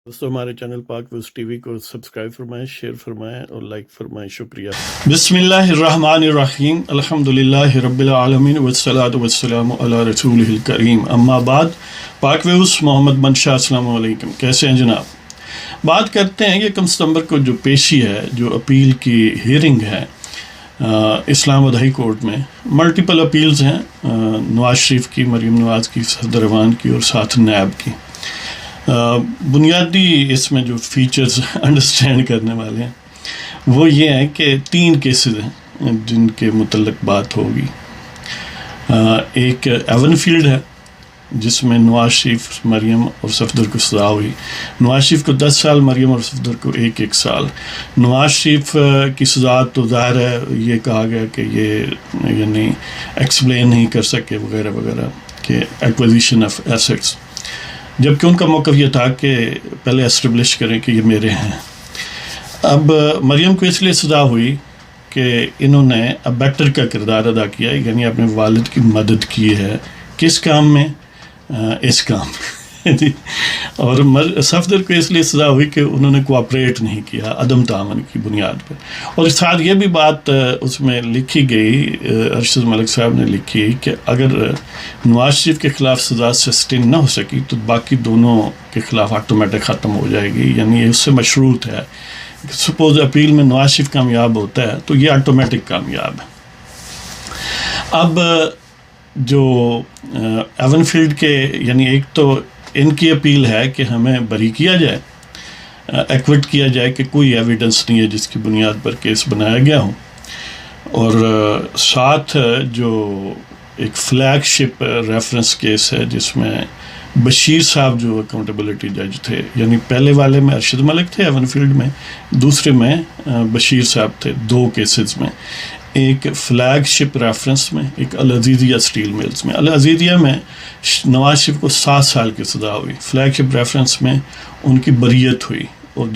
دوستوں ہمارے چینل پاک ویوز ٹی وی کو سبسکرائب فرمائیں، شیئر فرمائیں اور لائک فرمائیں، شکریہ۔ بسم اللہ الرحمن الرحیم، الحمدللہ رب العالمین والصلاة والسلام علی رسولہ الکریم، اما بعد۔ پاک ویوز محمد منشا، السلام علیکم، کیسے ہیں جناب؟ بات کرتے ہیں 1 ستمبر کو جو پیشی ہے، جو اپیل کی ہیئرنگ ہے اسلام آباد ہائی کورٹ میں۔ ملٹیپل اپیلز ہیں، نواز شریف کی، مریم نواز کی، صدر ایوان کی اور ساتھ نیب کی۔ بنیادی اس میں جو فیچرز انڈرسٹینڈ کرنے والے ہیں وہ یہ ہیں کہ 3 کیسز ہیں جن کے متعلق بات ہوگی۔ ایک ایون فیلڈ ہے جس میں نواز شریف، مریم اور صفدر کو سزا ہوئی۔ نواز شریف کو 10 سال، مریم اور صفدر کو 1 سال۔ نواز شریف کی سزا تو ظاہر ہے، یہ کہا گیا کہ یہ یعنی ایکسپلین نہیں کر سکے وغیرہ وغیرہ، کہ ایکوزیشن آف ایسٹس، جبکہ ان کا موقف یہ تھا کہ پہلے اسٹیبلش کریں کہ یہ میرے ہیں۔ اب مریم کو اس لیے سزا ہوئی کہ انہوں نے ابیٹر کا کردار ادا کیا، یعنی اپنے والد کی مدد کی ہے۔ کس کام میں؟ اس کام میں۔ اور صفدر کو اس لیے سزا ہوئی کہ انہوں نے کوآپریٹ نہیں کیا، عدم تعاون کی بنیاد پر۔ اور ساتھ یہ بھی بات اس میں لکھی گئی، ارشد ملک صاحب نے لکھی کہ اگر نواز شریف کے خلاف سزا سسٹین نہ ہو سکی تو باقی دونوں کے خلاف آٹومیٹک ختم ہو جائے گی، یعنی یہ اس سے مشروط ہے۔ سپوز اپیل میں نواز شریف کامیاب ہوتا ہے تو یہ آٹومیٹک کامیاب ہے۔ اب جو ایون فیلڈ کے، یعنی ایک تو ان کی اپیل ہے کہ ہمیں بری کیا جائے، ایکوٹ کیا جائے کہ کوئی ایویڈنس نہیں ہے جس کی بنیاد پر کیس بنایا گیا ہو، اور ساتھ جو ایک فلیگ شپ ریفرنس کیس ہے جس میں بشیر صاحب جو اکاؤنٹیبلٹی جج تھے، یعنی پہلے والے میں ارشد ملک تھے ایون فیلڈ میں، دوسرے میں بشیر صاحب تھے، 2 کیسز میں، ایک فلیگ شپ ریفرنس میں، ایک العزیزیہ اسٹیل ملز میں۔ العزیزیہ میں نواز شریف کو 7 سال کی سزا ہوئی، فلیگ شپ ریفرنس میں ان کی بریت ہوئی، اور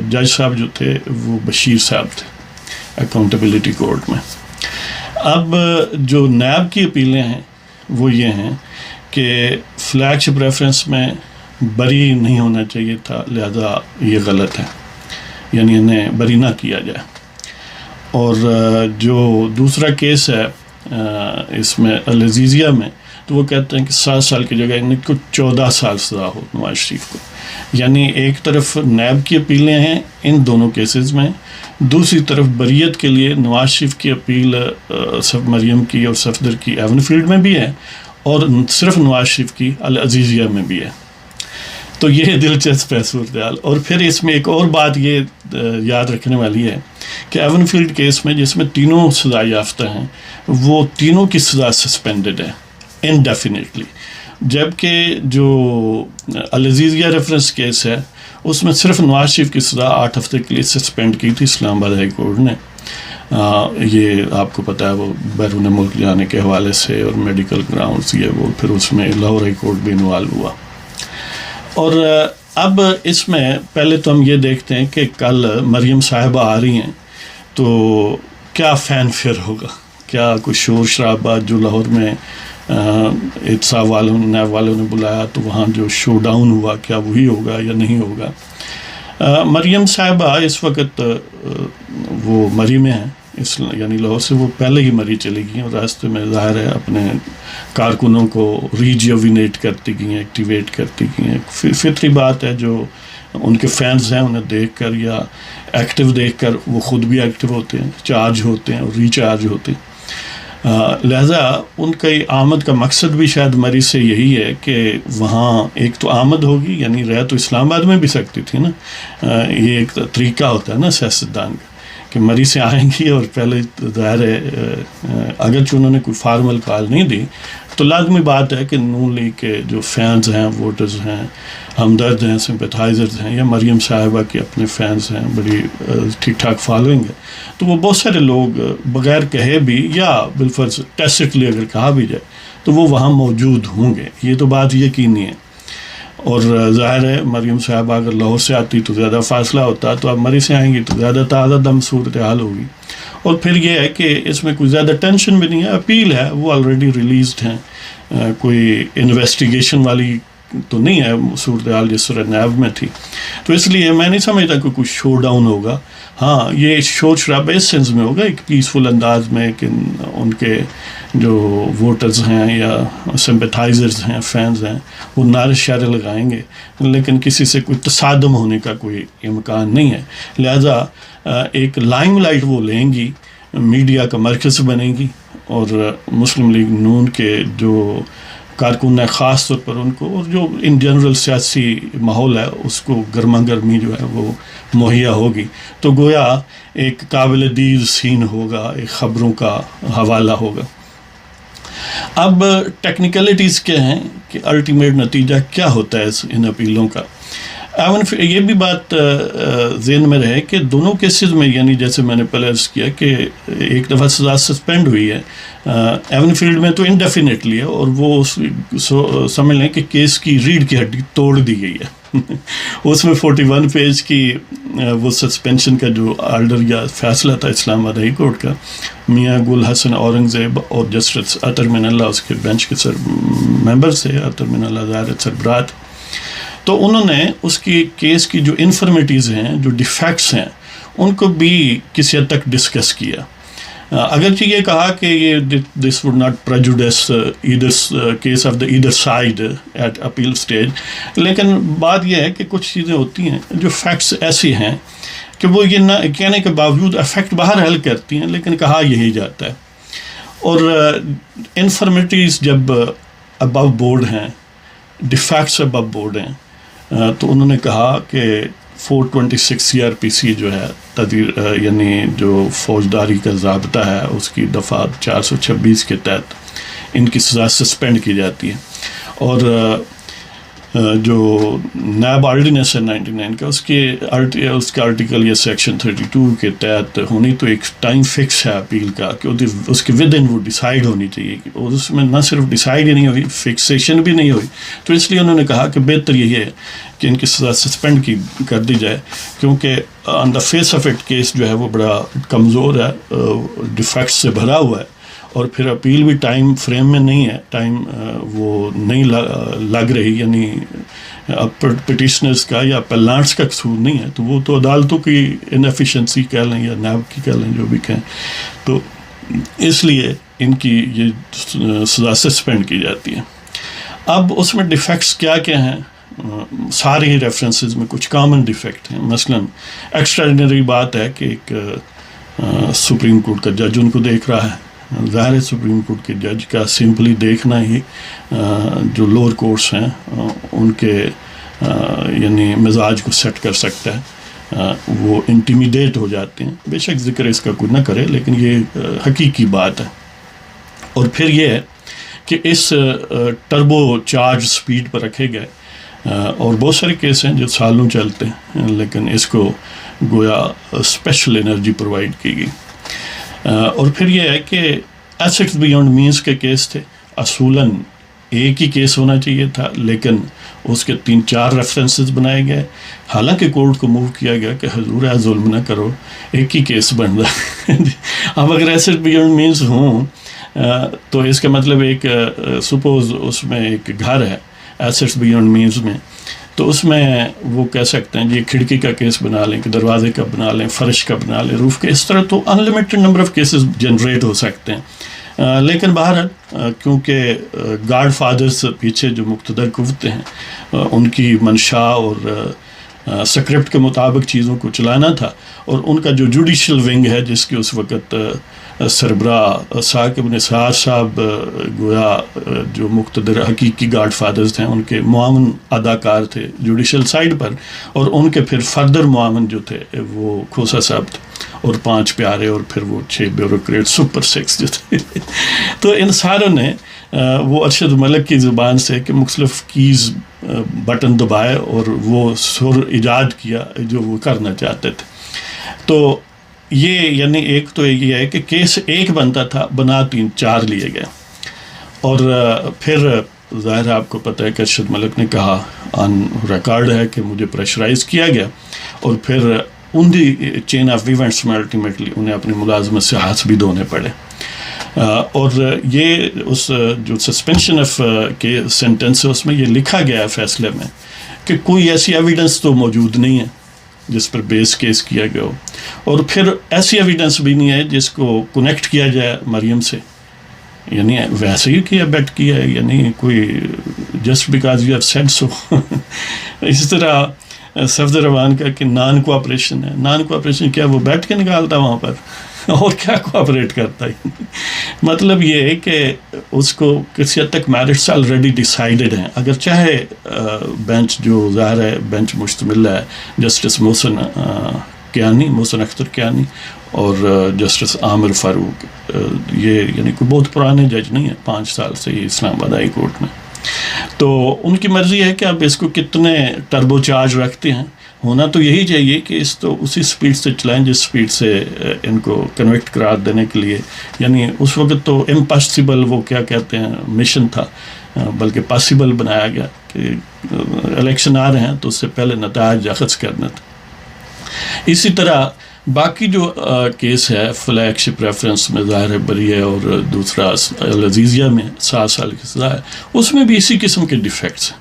جج صاحب جو تھے وہ بشیر صاحب تھے اکاؤنٹیبلٹی کورٹ میں۔ اب جو نیب کی اپیلیں ہیں وہ یہ ہیں کہ فلیگ شپ ریفرنس میں بری نہیں ہونا چاہیے تھا، لہذا یہ غلط ہے، یعنی انہیں بری نہ کیا جائے۔ اور جو دوسرا کیس ہے اس میں العزیزیہ میں، تو وہ کہتے ہیں کہ 7 سال کی جگہ ان کو 14 سال سزا ہو نواز شریف کو۔ یعنی ایک طرف نیب کی اپیلیں ہیں ان دونوں کیسز میں، دوسری طرف بریت کے لیے نواز شریف کی اپیل مریم کی اور صفدر کی ایون فیلڈ میں بھی ہے، اور صرف نواز شریف کی العزیزیہ میں بھی ہے۔ تو یہ دلچسپ ہے صورتحال۔ اور پھر اس میں ایک اور بات یہ یاد رکھنے والی ہے کہ ایون فیلڈ کیس میں، جس میں تینوں سزا یافتہ ہیں، وہ تینوں کی سزا سسپینڈڈ ہے انڈیفینیٹلی، جبکہ جو العزیزیہ ریفرنس کیس ہے اس میں صرف نواز شریف کی سزا 8 ہفتے کے لیے سسپینڈ کی تھی اسلام آباد ہائی کورٹ نے۔ یہ آپ کو پتہ ہے، وہ بیرون ملک جانے کے حوالے سے اور میڈیکل گراؤنڈز، یہ وہ پھر اس میں لاہور ہائی کورٹ بھی انوالو ہوا۔ اور اب اس میں پہلے تو ہم یہ دیکھتے ہیں کہ کل مریم صاحبہ آ رہی ہیں تو کیا فین فیئر ہوگا، کیا کوئی شور شرابہ، جو لاہور میں احتساب والوں، نیب والوں نے بلایا تو وہاں جو شو ڈاؤن ہوا، کیا وہی ہوگا یا نہیں ہوگا۔ مریم صاحبہ اس وقت وہ مری میں ہیں، یعنی لاہور سے وہ پہلے ہی مری چلی گئی، اور راستے میں ظاہر ہے اپنے کارکنوں کو ریجوینیٹ کرتی گئی ہیں، ایکٹیویٹ کرتی گئی ہیں۔ فطری بات ہے، جو ان کے فینز ہیں انہیں دیکھ کر یا ایکٹیو دیکھ کر وہ خود بھی ایکٹیو ہوتے ہیں، چارج ہوتے ہیں اور ریچارج ہوتے ہیں۔ لہٰذا ان کی آمد کا مقصد بھی شاید مری سے یہی ہے کہ وہاں ایک تو آمد ہوگی، یعنی رہ تو اسلام آباد میں بھی سکتی تھی نا، یہ ایک طریقہ ہوتا ہے نا سیاستدان کا کہ مری سے آئیں گی، اور پہلے ظاہر ہے اگرچہ انہوں نے کوئی فارمل کال نہیں دی تو لازمی بات ہے کہ نون لیگ کے جو فینز ہیں، ووٹرز ہیں، ہمدرد ہیں، سمپیتھائزرز ہیں، یا مریم صاحبہ کے اپنے فینز ہیں، بڑی ٹھیک ٹھاک فالوئنگ ہے، تو وہ بہت سارے لوگ بغیر کہے بھی یا بالفرض ٹیسٹلی اگر کہا بھی جائے تو وہ وہاں موجود ہوں گے، یہ تو بات یقینی ہے۔ اور ظاہر ہے مریم صاحبہ اگر لاہور سے آتی تو زیادہ فاصلہ ہوتا، تو اب مری سے آئیں گی تو زیادہ تازہ دم صورتحال ہوگی۔ اور پھر یہ ہے کہ اس میں کوئی زیادہ ٹینشن بھی نہیں ہے، اپیل ہے، وہ آلریڈی ریلیزڈ ہیں، کوئی انویسٹیگیشن والی تو نہیں ہے صورتحال جس طرح نیب میں تھی۔ تو اس لیے میں نہیں سمجھتا کہ کچھ شو ڈاؤن ہوگا. ہاں یہ شور شرابہ اس سینس میں ہوگا ایک پیسفل انداز میں کہ ان کے جو ووٹرز ہیں یا سمپیتھائزرز ہیں فینز ہیں وہ نعرے شعرے لگائیں گے, لیکن کسی سے کوئی تصادم ہونے کا کوئی امکان نہیں ہے. لہذا ایک لائم لائٹ وہ لیں گی, میڈیا کا مرکز بنے گی, اور مسلم لیگ نون کے جو کارکن ہیں خاص طور پر ان کو, اور جو ان جنرل سیاسی ماحول ہے اس کو گرما گرمی جو ہے وہ مہیا ہوگی. تو گویا ایک قابل دید سین ہوگا, ایک خبروں کا حوالہ ہوگا. اب ٹیکنیکلٹیز کیا ہیں کہ الٹیمیٹ نتیجہ کیا ہوتا ہے ان اپیلوں کا. یہ بھی بات ذہن میں رہے کہ دونوں کیسز میں, یعنی جیسے میں نے پہلے عرض کیا کہ ایک دفعہ سزا سسپینڈ ہوئی ہے ایون فیلڈ میں تو انڈیفینیٹلی ہے, اور وہ سمجھ لیں کہ کیس کی ریڑھ کی ہڈی توڑ دی گئی ہے. اس میں 41 پیج کی وہ سسپینشن کا جو آرڈر یا فیصلہ تھا اسلام آباد ہائی کورٹ کا, میاں گل حسن اورنگزیب اور جسٹس عطر من اللہ اس کے بینچ کے ممبر سے, عطر من اللہ ظاہر سربراہ, تو انہوں نے اس کی کیس کی جو انفرمیٹیز ہیں, جو ڈیفیکٹس ہیں, ان کو بھی کسی حد تک ڈسکس کیا. اگرچہ یہ کہا کہ یہ this would not prejudice either case of the either side at appeal stage, لیکن بات یہ ہے کہ کچھ چیزیں ہوتی ہیں جو فیکٹس ایسی ہیں کہ وہ یہ نہ کہنے کے باوجود افیکٹ باہر حل کرتی ہیں, لیکن کہا یہی جاتا ہے. اور انفرمیٹیز جب ابو بورڈ ہیں, ڈیفیکٹس ابو بورڈ ہیں, تو انہوں نے کہا کہ 426 CRPC جو ہے یعنی جو فوجداری کا ضابطہ ہے اس کی دفعہ 426 کے تحت ان کی سزا سسپینڈ کی جاتی ہے. اور جو نیب آرڈیننس ہے 99 کا, اس کا آرٹیکل یا سیکشن 32 کے تحت ہونی تو ایک ٹائم فکس ہے اپیل کا کہ اس کے ود ان وہ ڈیسائیڈ ہونی چاہیے, اور اس میں نہ صرف ڈیسائیڈ ہی نہیں ہوئی, فکسیشن بھی نہیں ہوئی. تو اس لیے انہوں نے کہا کہ بہتر یہی ہے کہ ان کی سزا سسپینڈ کر دی جائے, کیونکہ on the face of it case جو ہے وہ بڑا کمزور ہے, ڈیفیکٹس سے بھرا ہوا ہے, اور پھر اپیل بھی ٹائم فریم میں نہیں ہے, ٹائم وہ نہیں لگ رہی, یعنی پٹیشنرز کا یا اپیلانٹس کا قصور نہیں ہے, تو وہ تو عدالتوں کی انیفیشنسی کہہ لیں یا نیب کی کہہ لیں, جو بھی کہیں. تو اس لیے ان کی یہ سزا سسپینڈ کی جاتی ہے. اب اس میں ڈیفیکٹس کیا کیا ہیں, سارے ہی ریفرنسز میں کچھ کامن ڈیفیکٹ ہیں. مثلاً ایکسٹراڈنری بات ہے کہ ایک سپریم کورٹ کا جج ان کو دیکھ رہا ہے. ظاہر ہے سپریم کورٹ کے جج کا سمپلی دیکھنا ہی جو لوور کورٹس ہیں ان کے یعنی مزاج کو سیٹ کر سکتا ہے, وہ انٹیمیڈیٹ ہو جاتے ہیں. بے شک ذکر اس کا کوئی نہ کرے, لیکن یہ حقیقی بات ہے. اور پھر یہ ہے کہ اس ٹربو چارج سپیڈ پر رکھے گئے, اور بہت سارے کیس ہیں جو سالوں چلتے ہیں, لیکن اس کو گویا اسپیشل انرجی پرووائڈ کی گئی. اور پھر یہ ہے کہ ایسٹس بیونڈ مینس کے کیس تھے. اصولاً ایک ہی کیس ہونا چاہیے تھا, لیکن اس کے 3-4 ریفرنسز بنائے گئے, حالانکہ کورٹ کو موو کیا گیا کہ حضور ہے ظلم نہ کرو, ایک ہی کیس بن رہا ہے. اب اگر ایسٹ بیونڈ مینس ہوں تو اس کا مطلب ایک سپوز اس میں ایک گھر ہے ایسٹس بیونڈ مینس میں, تو اس میں وہ کہہ سکتے ہیں یہ کھڑکی کا کیس بنا لیں, کہ دروازے کا بنا لیں, فرش کا بنا لیں, روف کا. اس طرح تو unlimited number of cases generate ہو سکتے ہیں. لیکن بہرحال کیونکہ گاڈ فادرز پیچھے جو مقتدر قوتیں ہیں ان کی منشا اور سکرپٹ کے مطابق چیزوں کو چلانا تھا, اور ان کا جو جوڈیشل ونگ ہے جس کے اس وقت سربراہ ثاقب نثار صاحب گویا جو مقتدر حقیقی گاڈ فادرز تھے ان کے معاون اداکار تھے جوڈیشل سائڈ پر, اور ان کے پھر فردر معاون جو تھے وہ کھوسا صاحب تھے, اور 5 پیارے, اور پھر وہ 6 بیوروکریٹ سپر 6 جو تھے. تو ان ساروں نے وہ ارشد ملک کی زبان سے کہ مختلف کیز بٹن دبائے اور وہ سر ایجاد کیا جو وہ کرنا چاہتے تھے. تو یہ یعنی ایک تو یہ ہے کہ کیس ایک بنتا تھا, بنا 3-4 لیے گئے. اور پھر ظاہر آپ کو پتہ ہے کہ ارشد ملک نے کہا, آن ریکارڈ ہے کہ مجھے پریشرائز کیا گیا, اور پھر ان دی چین آف ایونٹس میں الٹیمیٹلی انہیں اپنی ملازمت سے ہاتھ بھی دھونے پڑے. اور یہ اس جو سسپینشن آف کے سینٹنس ہے اس میں یہ لکھا گیا ہے فیصلے میں کہ کوئی ایسی ایویڈنس تو موجود نہیں ہے جس پر بیس کیس کیا گیا ہو، اور پھر ایسی ایویڈنس بھی نہیں ہے جس کو کنیکٹ کیا جائے مریم سے، یعنی ویسے ہی کیا بیٹ کیا ہے، یعنی کوئی just because you have said so. اس طرح صفدر روان کا کہ نان کوآپریشن ہے. نان کوآپریشن کیا وہ بیٹھ کے نکالتا وہاں پر اور کیا کوآپریٹ کرتا ہے؟ مطلب یہ ہے کہ اس کو کسی حد تک میرٹس آلریڈی ڈیسائیڈڈ ہیں، اگر چاہے بینچ جو ظاہر ہے بینچ مشتمل ہے جسٹس محسن اختر کیانی اور جسٹس عامر فاروق، یہ یعنی کوئی بہت پرانے جج نہیں ہیں، 5 سال سے یہ اسلام آباد ہائی کورٹ میں. تو ان کی مرضی ہے کہ اب اس کو کتنے ٹربو چارج رکھتے ہیں. ہونا تو یہی چاہیے کہ اس تو اسی سپیڈ سے چلائیں جس سپیڈ سے ان کو کنوکٹ قرار دینے کے لیے، یعنی اس وقت تو امپاسبل وہ کیا کہتے ہیں مشن تھا، بلکہ پاسبل بنایا گیا کہ الیکشن آ رہے ہیں تو اس سے پہلے نتائج اخذ کرنا تھا. اسی طرح باقی جو کیس ہے فلیگ شپ ریفرنس میں ظاہر بری ہے، اور دوسرا العزیزیہ میں 7 سال کی سزا ہے، اس میں بھی اسی قسم کے ڈیفیکٹس ہیں،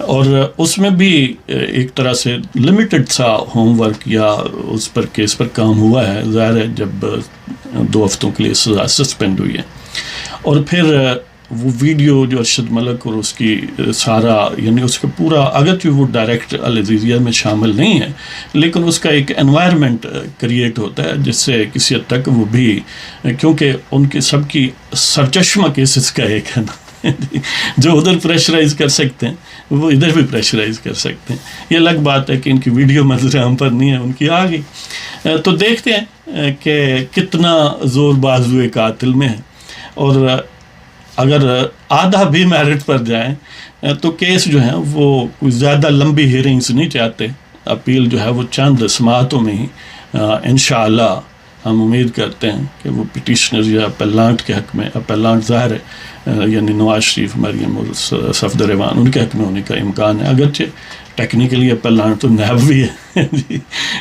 اور اس میں بھی ایک طرح سے لمیٹڈ سا ہوم ورک یا اس پر کیس پر کام ہوا ہے. ظاہر ہے جب 2 ہفتوں کے لیے سزا سسپینڈ ہوئی ہے، اور پھر وہ ویڈیو جو ارشد ملک اور اس کی سارا یعنی اس کا پورا، اگرچہ وہ ڈائریکٹ العزیزیہ میں شامل نہیں ہے لیکن اس کا ایک انوائرمنٹ کریٹ ہوتا ہے جس سے کسی حد تک وہ بھی، کیونکہ ان کے سب کی سرچشمہ کیسز کا ایک ہے نا جو ادھر پریشرائز کر سکتے ہیں وہ ادھر بھی پریشرائز کر سکتے ہیں. یہ الگ بات ہے کہ ان کی ویڈیو منظر عام پر نہیں ہے، ان کی آ گئی. تو دیکھتے ہیں کہ کتنا زور بازوئے قاتل میں ہے، اور اگر آدھا بھی میرٹ پر جائیں تو کیس جو ہیں وہ کوئی زیادہ لمبی ہیئرنگز نہیں چاہتے. اپیل جو ہے وہ چند سماعتوں میں ہی انشاءاللہ ہم امید کرتے ہیں کہ وہ پٹیشنر یا اپیلانٹ کے حق میں، اپیلانٹ ظاہر ہے یعنی نواز شریف، مریم اور صفدر روان، ان کے حق میں ہونے کا امکان ہے، اگرچہ ٹیکنیکلی اپیلانٹ تو نیب بھی ہے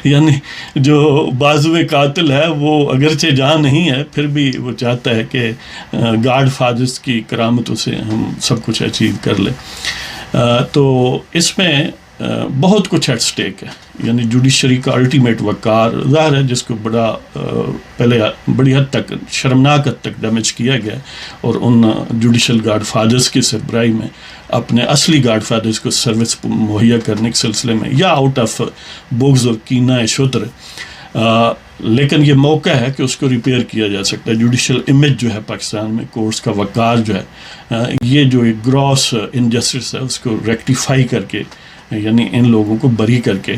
یعنی جو بازوئے قاتل ہے وہ اگرچہ جہاں نہیں ہے پھر بھی وہ چاہتا ہے کہ گاڈ فادرز کی کرامتوں سے ہم سب کچھ اچیو کر لیں. تو اس میں بہت کچھ ایٹ سٹیک ہے، یعنی جوڈیشری کا الٹیمیٹ وقار ظاہر ہے جس کو پہلے بڑی حد تک شرمناک حد تک ڈیمیج کیا گیا، اور ان جوڈیشل گاڈ فادرز کی سربراہی میں اپنے اصلی گاڈ فادرز کو سروس مہیا کرنے کے سلسلے میں یا آؤٹ آف بغض اور کینہ شتر، لیکن یہ موقع ہے کہ اس کو ریپیئر کیا جا سکتا ہے. جوڈیشل امیج جو ہے پاکستان میں، کورٹس کا وقار جو ہے، یہ جو ایک گراس انجسٹس ہے اس کو ریکٹیفائی کر کے یعنی ان لوگوں کو بری کر کے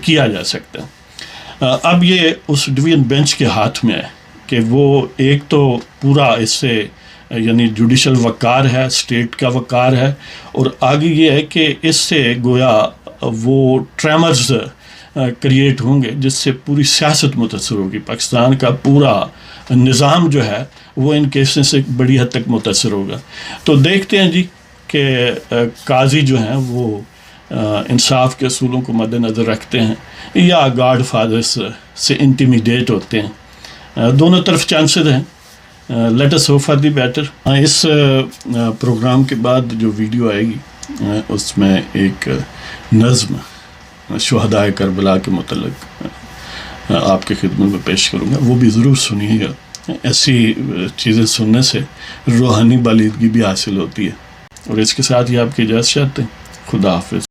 کیا جا سکتا ہے. اب یہ اس ڈویژن بینچ کے ہاتھ میں ہے کہ وہ ایک تو پورا اس سے یعنی جوڈیشل وقار ہے، اسٹیٹ کا وقار ہے، اور آگے یہ ہے کہ اس سے گویا وہ ٹریمرز کریٹ ہوں گے جس سے پوری سیاست متاثر ہوگی. پاکستان کا پورا نظام جو ہے وہ ان کیسز سے بڑی حد تک متاثر ہوگا. تو دیکھتے ہیں جی کہ قاضی جو ہیں وہ انصاف کے اصولوں کو مد نظر رکھتے ہیں یا گاڈ فادرز سے انٹیمیڈیٹ ہوتے ہیں. دونوں طرف چانسز ہیں. Let us hope for the better. اس پروگرام کے بعد جو ویڈیو آئے گی اس میں ایک نظم شہدائے کربلا کے متعلق آپ کے خدمت میں پیش کروں گا، وہ بھی ضرور سنیے گا. ایسی چیزیں سننے سے روحانی بالیدگی بھی حاصل ہوتی ہے. اور اس کے ساتھ ہی آپ کی اجازت چاہتے ہیں. خدا حافظ.